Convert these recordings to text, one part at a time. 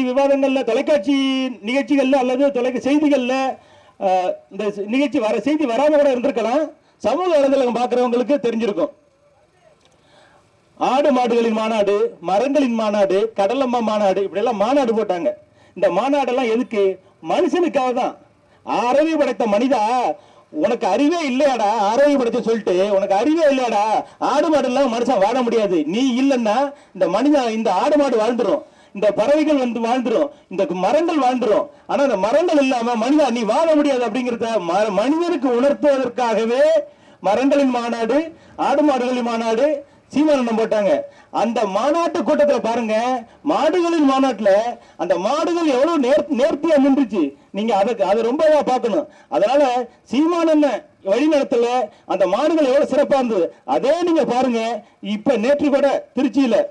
விவாதங்கள்ல, தொலைக்காட்சி நிகழ்ச்சிகள்ல அல்லது செய்திகள்ல இந்த நிகழ்ச்சி செய்தி வராம கூட இருந்திருக்கலாம். சமூக வலைதளம் பார்க்கிறவங்களுக்கு தெரிஞ்சிருக்கும். ஆடு மாடுகளின் மாநாடு, மரங்களின் மாநாடு, கடலம்மா மாநாடு, இப்படி எல்லாம் மாநாடு போட்டாங்க. இந்த மாநாடெல்லாம் எதுக்கு? மனுஷனுக்காக தான். அறிவு படைத்த மனிதா, உனக்கு அறிவே இல்லையாடா? அறிவு படைத்த சொல்லிட்டு உனக்கு அறிவே இல்லையாடா? ஆடு மாடு எல்லாம் மனுஷன் வாழ முடியாது. நீ இல்லைன்னா இந்த ஆடு மாடு வாழ்ந்துரும், இந்த பறவைகள் வந்து வாழ்ந்துரும், இந்த மரங்கள் வாழ்ந்துரும். ஆனா இந்த மரங்கள் இல்லாம மனிதா நீ வாழ முடியாது அப்படிங்கிறத மனிதனுக்கு உணர்த்துவதற்காகவே மரங்களின் மாநாடு, ஆடு மாடுகளின் மாநாடு சீமானம் போட்டாங்க. அந்த மாநாட்டு கூட்டத்தில் பாருங்க, மாடுகளின் மாநாட்டில் அந்த மாடுகள் எவ்வளவு நேர்த்தியா நின்றுச்சு. நீங்க அதை ரொம்ப பார்க்கணும். அதனால சீமானன் வழிநடத்தல அந்த மாடுகள் எவ்வளவு சிறப்பா இருந்தது. அதே நீங்க பாருங்க. இப்ப நேற்று கூட திருச்சியில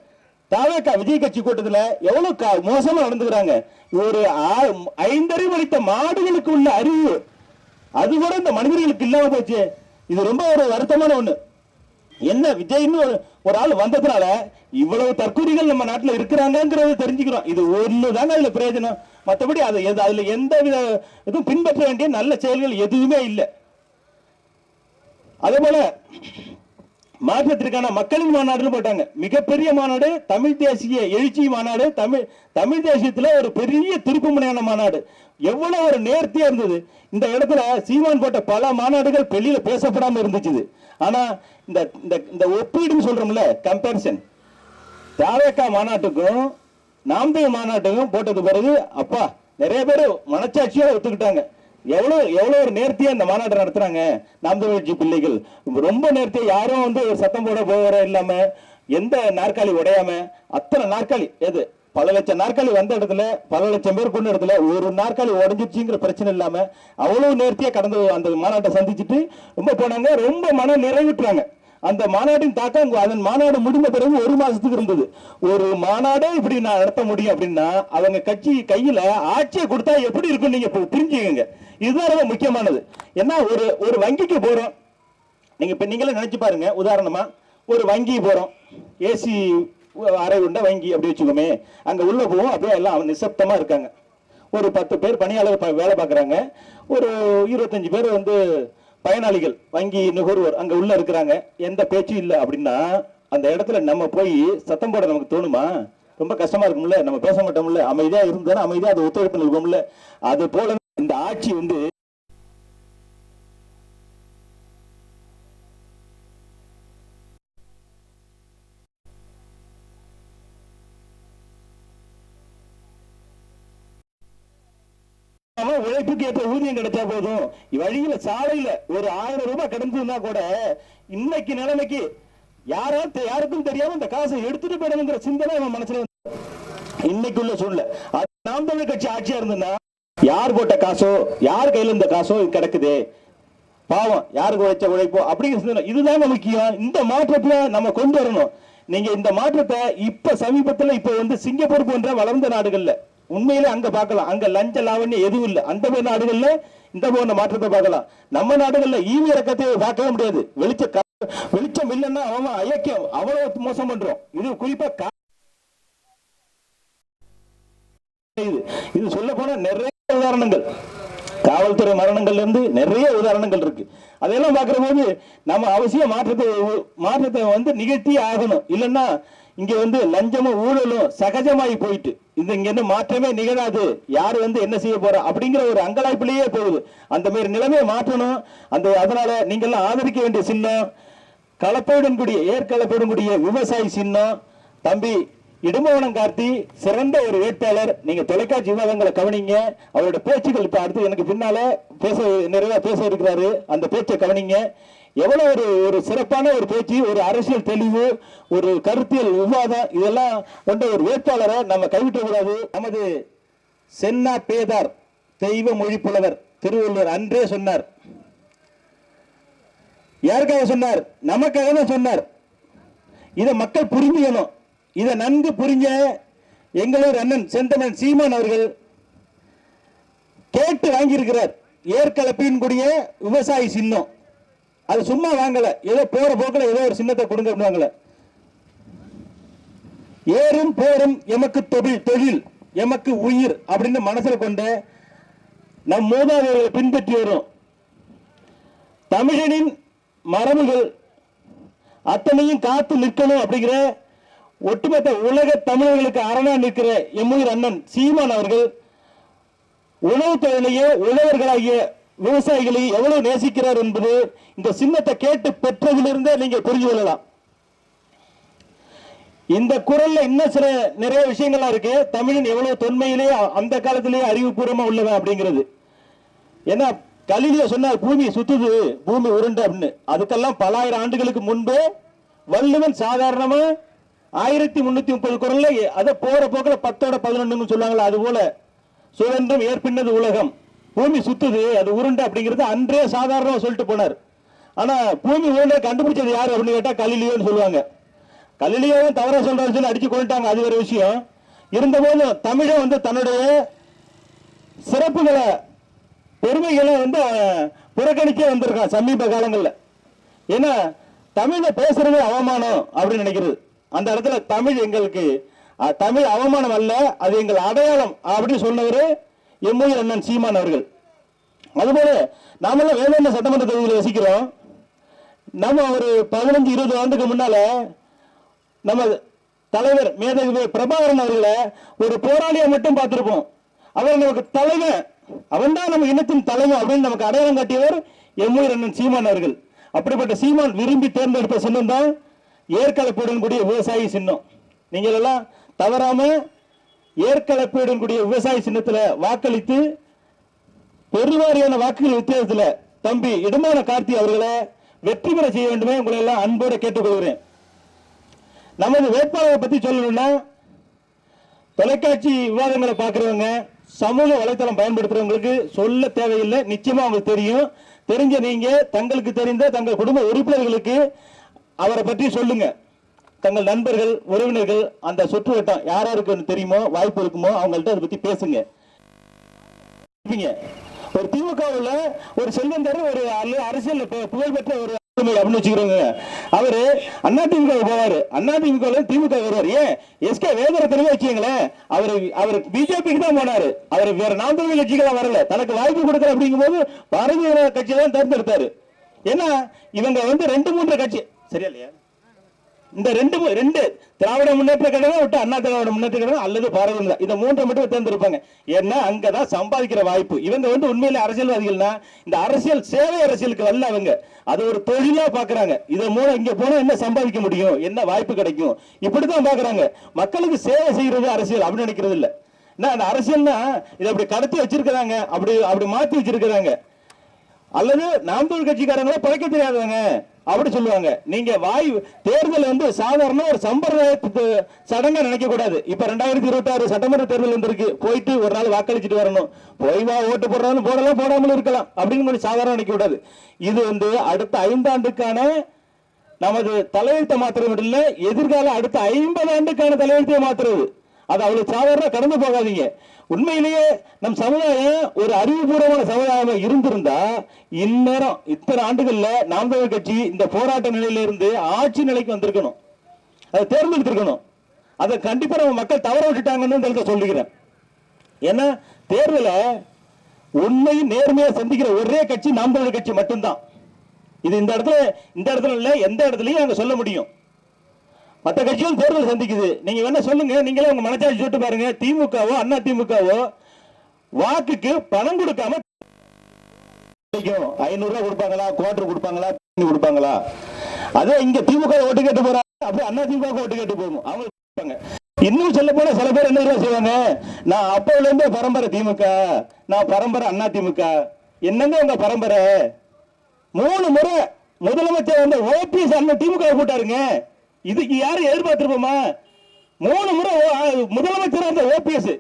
தாவேகா விஜய் கட்சி கூட்டத்தில் எவ்வளவு மோசமா நடந்துக்கிறாங்க. ஒரு 5 அறிவு அளித்த மாடுகளுக்கு உள்ள அறிவு அது கூட இந்த மனிதர்களுக்கு இல்லாம போச்சு. இது ரொம்ப ஒரு வருத்தமான ஒண்ணு. என்ன விஜய்னு ஒரு ஆள் வந்ததுனால இவ்வளவு தற்கொலைகள் நம்ம நாட்டில் இருக்கிறாங்கிறத தெரிஞ்சுக்கிறோம். இது ஒண்ணுதாங்க அதுல பிரயோஜனம். மற்றபடி அதுல எந்த வித இதுவும் பின்பற்ற வேண்டிய நல்ல செயல்கள் எதுவுமே இல்லை. அதே போல மாற்றத்திற்கான மக்களின் மாநாடு போட்டாங்க. மிகப்பெரிய மாநாடு, தமிழ் தேசிய எழுச்சி மாநாடு. தமிழ் தேசியத்துல ஒரு பெரிய திருப்பு முனையான மாநாடு. எவ்வளவு ஒரு நேர்த்தியா இருந்தது. இந்த இடத்துல சீமான் போட்ட பல மாநாடுகள் வெளியில பேசப்படாம இருந்துச்சு. ஆனா இந்த ஒப்பீடுன்னு சொல்றோம்ல, கம்பேரிசன், தாவேகா மாநாட்டுக்கும் நாம் தமிழ் மாநாட்டுக்கும் போட்டது பிறகு அப்பா நிறைய பேர் மனச்சாட்சியா ஒத்துக்கிட்டாங்க. எவ்வளவு ஒரு நேர்த்தியா இந்த மாநாட்டை நடத்துறாங்க நாம் தமிழ் பிள்ளைகள். ரொம்ப நேர்த்தியா, யாரும் வந்து ஒரு சத்தம் போட போகிற இல்லாம, எந்த நாற்காலி உடையாம, அத்தனை நாற்காலி, எது பல லட்சம் நாற்காலி வந்த இடத்துல, பல லட்சம் பேர் கொண்ட இடத்துல ஒரு நாற்காலி உடஞ்சிருச்சுங்கிற பிரச்சனை இல்லாம அவ்வளவு நேர்த்தியா கடந்து அந்த மாநாட்டை சந்திச்சுட்டு ரொம்ப போனாங்க. ரொம்ப மன நிறைவுற்றாங்க. அந்த மாநாட்டின் தாக்கம் அதன் மாநாடு முடிந்த பிறகு 1 மாசத்துக்கு இருந்தது. ஒரு மாநாடே இப்படி நான் நடத்த முடியும் அப்படின்னா அவங்க கட்சி கையில ஆட்சியை கொடுத்தா எப்படி இருக்கும் நீங்க புரிஞ்சுக்கங்க. இதுதான் ரொம்ப முக்கியமானது. ஏன்னா ஒரு வங்கிக்கு போறோம். நீங்களே நினைச்சு பாருங்க. உதாரணமா ஒரு வங்கி போறோம், ஏசி அறை உண்ட வங்கி அப்படி வச்சுக்கோமே. அங்க உள்ள போவோம், அப்படியே எல்லாம் நிசப்தமா இருக்காங்க. ஒரு 10 பேர் பணியாளர் வேலை பார்க்கறாங்க. ஒரு 25 பேர் வந்து பயனாளிகள், வங்கி நுகர்வோர் அங்க உள்ள இருக்கிறாங்க. எந்த பேச்சும் இல்லை அப்படின்னா அந்த இடத்துல நம்ம போய் சத்தம் போட நமக்கு தோணுமா? ரொம்ப கஷ்டமா இருக்கும்ல. நம்ம பேச மாட்டோம்ல. அமைதியா இருந்தாலும் அமைதியா அது ஒத்துழைப்பு நிற்கும்ல. அது போல இந்த ஆட்சி வந்து உழைப்புக்கு ஏற்ற ஊதியம் கிடைச்சா போதும். வழியில சாலையில ஒரு 1000 ரூபாய் கிடைச்சதுன்னா கூட இன்னைக்கு நிலைமைக்கு யாருக்கும் தெரியாம இந்த காசை எடுத்துட்டு போயிடணுங்கிற சிந்தனை நம்ம மனசுல இன்னைக்கு உள்ள சூழ்நிலை. நாம் தமிழ் கட்சி ஆட்சியா இருந்ததுன்னா யார் போட்ட காசோ, யார் கையில இந்த காசோ கிடக்குது, பாவம் யாருக்கு உழைச்ச உழைப்போ அப்படிங்கிற சிந்தனை. இதுதாங்க முக்கியம். இந்த மாற்றத்தை நம்ம கொண்டு வரணும். நீங்க இந்த மாற்றத்தை இப்ப சமீபத்தில் இப்ப வந்து சிங்கப்பூர் போன்ற வளர்ந்த நாடுகள்ல உண்மையிலே அங்க பார்க்கலாம். அங்க லஞ்ச லாவண்யம் எதுவும் இல்லை. அந்த மாதிரி நாடுகள்ல இந்த போன்ற மாற்றத்தை பார்க்கலாம். நம்ம நாடுகள்ல ஈவி இறக்கத்தை பார்க்கவே முடியாது. வெளிச்சம் இல்லைன்னா அவன் ஐக்கியம் அவ்வளவு மோசம் பண்றோம். இது குறிப்பா இது சொல்ல போனா நிறைய உதாரணங்கள், காவல்துறை மரணங்கள்ல இருந்து நிறைய உதாரணங்கள் இருக்கு. அதெல்லாம் பார்க்கிற போது நம்ம அவசியம் மாற்றத்தை வந்து நிகழ்த்தி ஆகணும். இல்லைன்னா இங்க வந்து லஞ்சமும் ஊழலும் சகஜமாயி போயிட்டு இங்க என்ன மாற்றமே நிகழாது, யாரு வந்து என்ன செய்ய போறா அப்படிங்கிற ஒரு அங்கலாய்ப்பிலேயே போகுது. அந்த மாதிரி நிலைமையை மாற்றணும். அதனால நீங்க எல்லாம் ஆதரிக்க வேண்டிய சின்னம் ஏற்கலப்பையுடன் கூடிய விவசாயி சின்னம். தம்பி இடும்பவனம் கார்த்தி சிறந்த ஒரு வேட்பாளர். நீங்க தொலைக்காட்சி விவாதங்களை கவனிங்க. அவரோட பேச்சுக்கள் இப்ப அடுத்து எனக்கு பின்னால நிறைய பேச இருக்கிறாரு. அந்த பேச்சை கவனிங்க. எவ்வளவு ஒரு சிறப்பான ஒரு பேச்சு, ஒரு அரசியல் தெளிவு, ஒரு கருத்தியல் விவாதம், இதெல்லாம் கொண்ட ஒரு வேட்பாளரை நம்ம கைவிட்ட கூடாது. நமது சென்னா பேதார் தெய்வ மொழி புலவர் திருவள்ளுவர் அன்றே சொன்னார். யாருக்காக சொன்னார்? நமக்காக தான் சொன்னார். இதை மக்கள் புரிஞ்சுக்கணும். இதை நன்கு புரிஞ்ச எங்களோட அண்ணன் செந்தமன் சீமான் அவர்கள் கேட்டு வாங்கியிருக்கிறார். ஏற்கலப்பின் கூடிய விவசாயி சின்னம். அது சும்மா வாங்கல, ஏதோ போற போக்கில் ஏதோ ஒரு சின்னத்தை கொடுங்க. ஏறும் போரும் எமக்கு தொழில் எமக்கு உயிர் அப்படின்னு மனசுல கொண்டு நம் மூதாதையர்களை பின்பற்றி வரும் தமிழனின் மரபுகள் அத்தனையும் காத்து நிற்கணும் அப்படிங்கிற ஒட்டுமொத்த உலக தமிழர்களுக்கு அரணா நிற்கிற எம்முயிர் அண்ணன் சீமான் அவர்கள் உணவு தொழிலையே உழவர்களாகிய விவசாயிகளை எவ்வளவு நேசிக்கிறார் என்பது இந்த சின்னத்தை கேட்டு பெற்றதிலிருந்தே நீங்க புரிஞ்சு கொள்ளலாம். இந்த குரல்ல இன்னும் சில நிறைய விஷயங்கள்லாம் இருக்கு. தமிழன் எவ்வளவு தொன்மையிலேயே அந்த காலத்திலேயே அறிவுபூர்வமா உள்ளவன் அப்படிங்கிறது. ஏன்னா கலிலியோ சொன்னார் பூமி சுத்துது, பூமி உருண்டை அப்படின்னு. அதுக்கெல்லாம் பல ஆயிரம் ஆண்டுகளுக்கு முன்பே வள்ளுவன் சாதாரணமா 1330 குரல்ல அதை போற போக்கில் 10-11 சொல்லுவாங்களா, அது போல சுதந்திரம் ஏற்பின்னது உலகம், பூமி சுத்துது, அது உருண்டை அப்படிங்கிறது அன்றே சாதாரணமா சொல்லிட்டு போனார். ஆனா பூமி உருண்டை கண்டுபிடிச்சது யாரு அப்படின்னு கேட்டா கலிலியோன்னு சொல்லுவாங்க. கலிலியோவும் தவறா சொல்றாரு சொல்லி அடிச்சு கொண்டுட்டாங்க, அது ஒரு விஷயம். இருந்தபோதும் தமிழன் தன்னுடைய சிறப்புகளை பெருமைகளை புறக்கணிக்க வந்திருக்கான் சமீப காலங்களில். ஏன்னா தமிழை பேசுறது அவமானம் அப்படின்னு நினைக்கிறது. அந்த இடத்துல தமிழ் எங்களுக்கு தமிழ் அவமானம் அல்ல, அது எங்கள் அடையாளம் அப்படின்னு சொன்னவர் எம்முயிர் அண்ணன் சீமான் அவர்கள். அதுபோல நாமெல்லாம் வேதாந்த சட்டமன்ற தொகுதியில் வசிக்கிறோம். நம்ம ஒரு 15-20 ஆண்டுக்கு முன்னால நம்ம தலைவர் மேதகு பிரபாகரன் அவர்களை ஒரு போராளியை மட்டும் பார்த்திருப்போம். அவர் நமக்கு தலைவன், அவன் தான் நம்ம இனத்தின் தலைவன் அப்படின்னு நமக்கு அடையாளம் காட்டியவர் எம்முயிர் அண்ணன் சீமான் அவர்கள். அப்படிப்பட்ட சீமான் விரும்பி தேர்ந்தெடுத்த சின்னம் தான் ஏற்கலப்பீடன் கூடிய விவசாயி சின்னம். நீங்கள் எல்லாம் தவறாம ஏற்கலப்பீடன் கூடிய விவசாயி சின்னத்தில் வாக்களித்து பெருவாரியான வாக்குகள் வித்தியாசத்தில் தம்பி இடமான கார்த்தி அவர்களை வெற்றி பெற செய்ய வேண்டுமே உங்களை எல்லாம் அன்போடு கேட்டுக்கொள்கிறேன். நமது வேட்பாளரை பத்தி சொல்லணும்னா, தொலைக்காட்சி விவாதங்களை பார்க்கிறவங்க, சமூக வலைத்தளம் பயன்படுத்துறவங்களுக்கு சொல்ல தேவையில்லை, நிச்சயமா அவங்களுக்கு தெரியும். தெரிஞ்ச நீங்க தங்களுக்கு தெரிந்த தங்கள் குடும்ப உறுப்பினர்களுக்கு அவரை பற்றி சொல்லுங்க. தங்கள் நண்பர்கள், உறவினர்கள், அந்த சுற்று வட்டம் யாராருக்கு தெரியுமோ, வாய்ப்பு இருக்குமோ அவங்கள்ட்ட அதை பத்தி பேசுங்க. ஒரு திமுகவுல ஒரு செல்வந்தர், ஒரு அரசியல் புகழ்பெற்ற ஒரு அப்படின்னு வச்சுக்கிறோங்க, அவரு அதிமுக போவாரு, அதிமுக திமுக வருவார். ஏன் எஸ்கே வேதரத்தினமே வச்சுங்களேன், அவர் பிஜேபிக்கு தான் போனாரு, அவர் வேற நாம் தமிழ் கட்சிக்கு வரல. தனக்கு வாய்ப்பு கொடுக்கற அப்படிங்கும் போது பாரதிய ஜனதா கட்சி தான் தேர்ந்தெடுத்தாரு. ஏன்னா இவங்க 2-3 கட்சி சரியா இல்லையா, இந்த ரெண்டு திராவிட முன்னேற்ற கழகம் விட்டு அண்ணா திராவிட முன்னேற்ற கழகம் அல்லது பாரதிய ஜனதா, இந்த 3 மட்டும் தேர்ந்தெடுப்பாங்க. ஏன்னா அங்கதான் சம்பாதிக்கிற வாய்ப்பு. இவங்க உண்மையிலே அரசியல்வாதிகள்னா இந்த அரசியல் சேவை அரசியலுக்கு வரல, அவங்க அது ஒரு தொழிலா பாக்குறாங்க. இதை மூலம் இங்க போனா என்ன சம்பாதிக்க முடியும், என்ன வாய்ப்பு கிடைக்கும், இப்படிதான் பாக்குறாங்க. மக்களுக்கு சேவை செய்யறது அரசியல் அப்படின்னு நினைக்கிறது இல்ல. அந்த அரசியல்னா இதை அப்படி கடத்தி வச்சிருக்கிறாங்க, அப்படி மாத்தி வச்சிருக்கிறாங்க. அல்லது நாம் தமிழ் கட்சிக்காரங்களே பழைக்க தெரியாதவங்க அப்படி சொல்லுவாங்க. நீங்க தேர்தல் சாதாரண ஒரு சம்பிரதாயத்துக்கு சடங்கா நினைக்க கூடாது. இப்ப 2026 சட்டமன்ற தேர்தல் வந்திருக்கு, போயிட்டு ஒரு நாள் வாக்களிச்சுட்டு வரணும், போய் ஓட்டு போடுறாலும் போடலாம், போடாமலும் இருக்கலாம் அப்படின்னு சாதாரண நினைக்க கூடாது. இது அடுத்த 5 ஆண்டுக்கான நமது தலையெழுத்தை மாத்திரம் இல்ல, எதிர்கால அடுத்த 50 ஆண்டுக்கான தலையெழுத்தை மாத்துறது. அது அவ்வளவு சாதாரண கடந்து போகாதீங்க. உண்மையிலேயே நம் சமுதாயம் ஒரு அறிவுபூர்வமான சமுதாயம் இருந்திருந்தா இந்நேரம் இத்தனை ஆண்டுகள்ல நாம் தமிழர் கட்சி இந்த போராட்ட நிலையில இருந்து ஆட்சி நிலைக்கு வந்திருக்கணும், அதை தேர்ந்தெடுத்திருக்கணும். அதை கண்டிப்பா நம்ம மக்கள் தவற விட்டுட்டாங்கன்னு சொல்லுகிறேன். ஏன்னா தேர்தல உண்மையும் நேர்மையா சந்திக்கிற ஒரே கட்சி நாம் தமிழர் கட்சி மட்டும்தான். இது இந்த இடத்துல இல்ல, எந்த இடத்துலயும் அங்க சொல்ல முடியும். மற்ற கட்சிகள் தேர்தல் சந்திக்குது, நீங்க வேணா சொல்லுங்க, நீங்களே உங்க மனசாட்சி சொல்லிட்டு பாருங்க. திமுகவோ அண்ணா திமுகவோ வாக்குக்கு பணம் கொடுக்காம 500 ரூபாய் கொடுப்பாங்களா, குவார்டர் கொடுப்பாங்களா, கொடுப்பாங்களா? அதே இங்க திமுக ஓட்டு கேட்டு போறாங்க, அப்படியே அண்ணா திமுக ஓட்டு கேட்டு போகும் அவங்க. இன்னும் சொல்ல போனா சில பேர் என்ன செய்வாங்க, நான் அப்போல இருந்தே பரம்பரை திமுக, நான் பரம்பரை அண்ணா திமுக. என்னங்க உங்க பரம்பரை? 3 முறை முதலமைச்சர் ஓபிஎஸ் அண்ணன் திமுக கூட்டாருங்க. இதுக்கு யாரும் எதிர்பார்த்திருப்போமா? 3 முறை முதலமைச்சர் அந்த ஓபிஎஸ்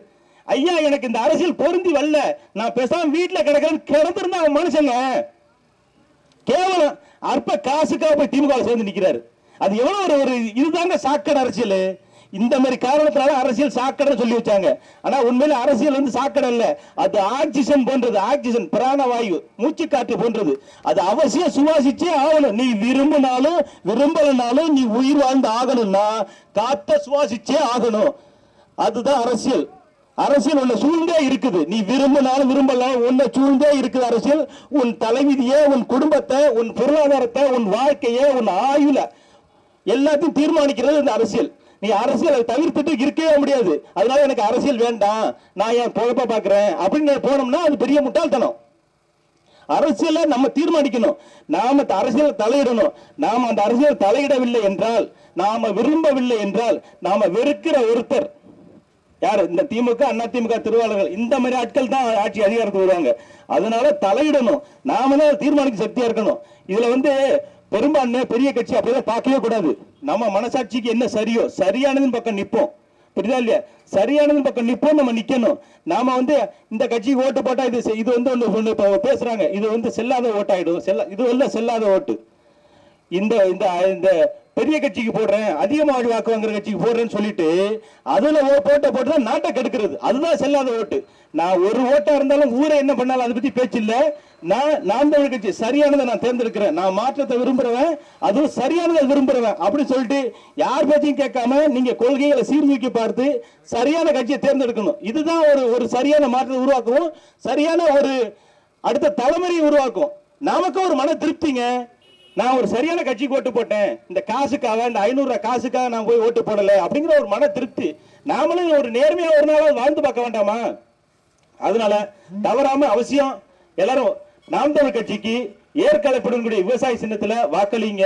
ஐயா, எனக்கு இந்த அரசியல் பொருந்தி வரல, நான் பேசாம வீட்டுல கிடந்திருந்தா மனுஷங்க கேவலம் அற்ப காசுக்காக போய் திமுக சேர்ந்து நிக்கிறாரு. அது எவ்வளவு ஒரு இதுதாங்க சாக்கடை அரசியல். இந்த மாதிரி காரணத்தினால அரசியல் சாக்கடை சொல்லி வச்சாங்க. ஆனா உண்மையில அரசியல் சாக்கடை இல்ல, அது ஆக்சிஜன் போன்றது. ஆக்சிஜன் பிராணவாயு, மூச்சு காற்று போன்றது. அது அவசியம் சுவாசிச்சே ஆகணும். நீ விரும்பினாலும் விரும்பலனாலும் நீ உயிர் வாழ்ந்து ஆகணும்னா காத்த சுவாசிச்சே ஆகணும். அதுதான் அரசியல். அரசியல் உன்னை சூழ்ந்தே இருக்குது. நீ விரும்பினாலும் விரும்பலாம் உன்னை சூழ்ந்தே இருக்குது அரசியல். உன் தலைவிதியை, உன் குடும்பத்தை, உன் பொருளாதாரத்தை, உன் வாழ்க்கையை, உன் ஆயுள எல்லாத்தையும் தீர்மானிக்கிறது இந்த அரசியல். நீ அரசியலை தவிர்த்துட்டு இருக்கவே முடியாது. அதனால எனக்கு அரசியல் வேண்டாம், நான் என் பொழப்ப பாக்குறேன் அப்படின்னு போனோம்னா அது பெரிய முட்டாள்தனம். அரசியலை நம்ம தீர்மானிக்கணும், நாம அரசியல் தலையிடணும். நாம அந்த அரசியல் தலையிடவில்லை என்றால், நாம விரும்பவில்லை என்றால், நாம வெறுக்கிற ஒருத்தர் யாரு? இந்த திமுக, அண்ணா திமுக திருவாளர்கள், இந்த மாதிரி ஆட்கள் தான் ஆட்சி அதிகாரத்துக்கு வருவாங்க. அதனால தலையிடணும், நாம தான் தீர்மானிக்க சக்தியா இருக்கணும். இதுல பெரும்பான்மை பெரிய கட்சி அப்படிதான் பார்க்கவே கூடாது. நம்ம மனசாட்சிக்கு என்ன சரியோ சரியானதுன்னு பக்கம் நிற்போம். புரியுதா இல்லையா? சரியானது பக்கம் நிற்போம், நம்ம நிக்கணும். நாம இந்த கட்சிக்கு ஓட்டு போட்டா இது ஒன்று பேசுறாங்க, இது செல்லாத ஓட்டாயிடும். இது செல்லாத ஓட்டு. இந்த இந்த பெரிய கட்சிக்கு போடுறேன், அதிகமாக வாக்கு வாங்குற கட்சிக்கு போடுறேன்னு சொல்லிட்டு அதுல போட்டு நாட்டை கெடுக்கிறது, அதுதான் செல்லாத ஓட்டு. நான் ஒரு ஓட்டா இருந்தாலும் ஊரை என்ன பண்ணாலும் அதை பத்தி பேச்சு இல்ல. நான் தமிழ் கட்சி சரியானதை நான் தேர்ந்தெடுக்கிறேன், நான் மாற்றத்தை விரும்புறவன், அதுவும் சரியானதை விரும்புறவன் அப்படி சொல்லிட்டு யார் பேச்சையும் கேட்காம நீங்க கொள்கைகளை சீர்தூக்கி பார்த்து சரியான கட்சியை தேர்ந்தெடுக்கணும். இதுதான் ஒரு சரியான மாற்றத்தை உருவாக்கும், சரியான ஒரு அடுத்த தலைமுறையை உருவாக்கும். நமக்கு ஒரு மன திருப்திங்க. நான் ஒரு சரியான கட்சிக்கு ஓட்டு போட்டேன், இந்த காசுக்காக, இந்த 500 ரூபாய் காசுக்காக நான் போய் ஓட்டு போடல அப்படிங்கிற ஒரு மன திருப்தி. நாமளும் ஒரு நேர்மையா ஒரு நாள் வாழ்ந்து பார்க்க வேண்டாமா? அதனால தவறாம அவசியம் எல்லாரும் நாம் தமிழ் கட்சிக்கு ஏற்கனவே விவசாய சின்னத்துல வாக்களிங்க.